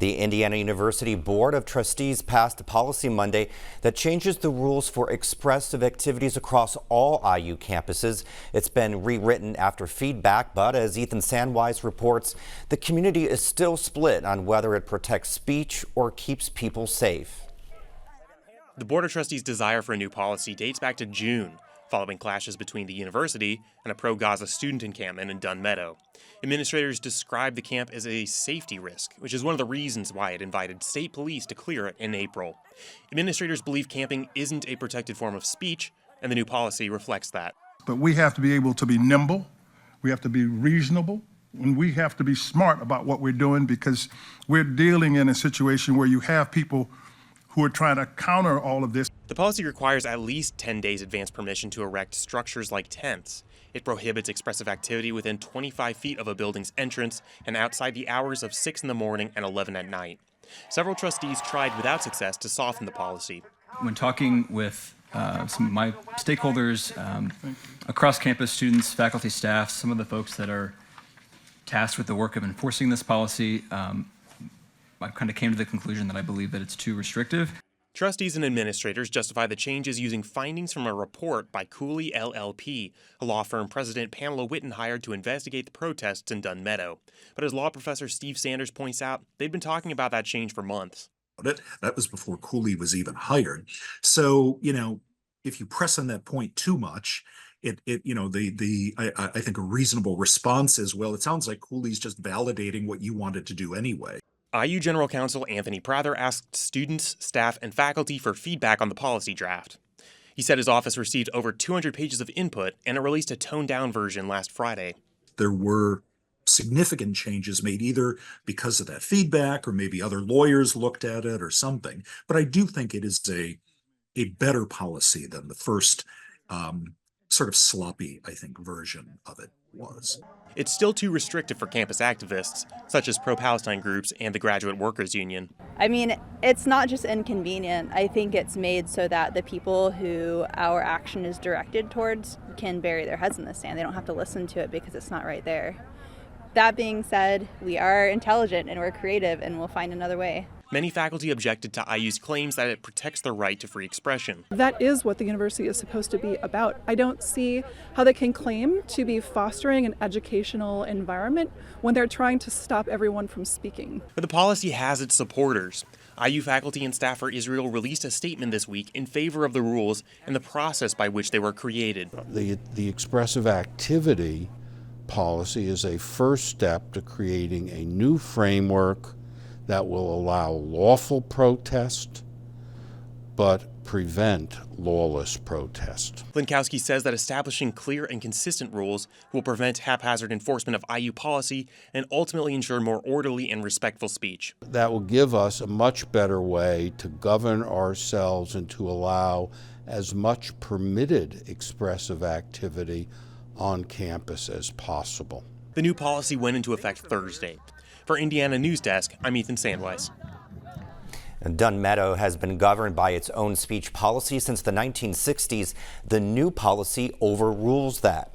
The Indiana University Board of Trustees passed a policy Monday that changes the rules for expressive activities across all IU campuses. It's been rewritten after feedback, but as Ethan Sandwise reports, the community is still split on whether it protects speech or keeps people safe. The Board of Trustees' desire for a new policy dates back to June, following clashes between the university and a pro-Gaza student encampment in Dunn Meadow. Administrators described the camp as a safety risk, which is one of the reasons why it invited state police to clear it in April. Administrators believe camping isn't a protected form of speech, and the new policy reflects that. But we have to be able to be nimble, we have to be reasonable, and we have to be smart about what we're doing, because we're dealing in a situation where you have people who are trying to counter all of this. The policy requires at least 10 days advance permission to erect structures like tents. It prohibits expressive activity within 25 feet of a building's entrance and outside the hours of 6 in the morning and 11 at night. Several trustees tried without success to soften the policy. When talking with some of my stakeholders across campus, students, faculty, staff, some of the folks that are tasked with the work of enforcing this policy, I kind of came to the conclusion that I believe that it's too restrictive. Trustees and administrators justify the changes using findings from a report by Cooley LLP, a law firm President Pamela Whitten hired to investigate the protests in Dunn Meadow. But as law professor Steve Sanders points out, they've been talking about that change for months. That was before Cooley was even hired. So, if you press on that point too much, I think a reasonable response is, well, it sounds like Cooley's just validating what you wanted to do anyway. IU General Counsel Anthony Prather asked students, staff, and faculty for feedback on the policy draft. He said his office received over 200 pages of input, and it released a toned-down version last Friday. There were significant changes made either because of that feedback or maybe other lawyers looked at it or something. But I do think it is a better policy than the first sort of sloppy, I think, version of it was. It's still too restrictive for campus activists, such as pro-Palestine groups and the Graduate Workers Union. I mean, it's not just inconvenient. I think it's made so that the people who our action is directed towards can bury their heads in the sand. They don't have to listen to it because it's not right there. That being said, we are intelligent and we're creative and we'll find another way. Many faculty objected to IU's claims that it protects the right to free expression. That is what the university is supposed to be about. I don't see how they can claim to be fostering an educational environment when they're trying to stop everyone from speaking. But the policy has its supporters. IU faculty and staff for Israel released a statement this week in favor of the rules and the process by which they were created. The expressive activity policy is a first step to creating a new framework that will allow lawful protest, but prevent lawless protest. Linkowski says that establishing clear and consistent rules will prevent haphazard enforcement of IU policy and ultimately ensure more orderly and respectful speech. That will give us a much better way to govern ourselves and to allow as much permitted expressive activity on campus as possible. The new policy went into effect Thursday. For Indiana News Desk, I'm Ethan Sandwise. Dunn Meadow has been governed by its own speech policy since the 1960s. The new policy overrules that.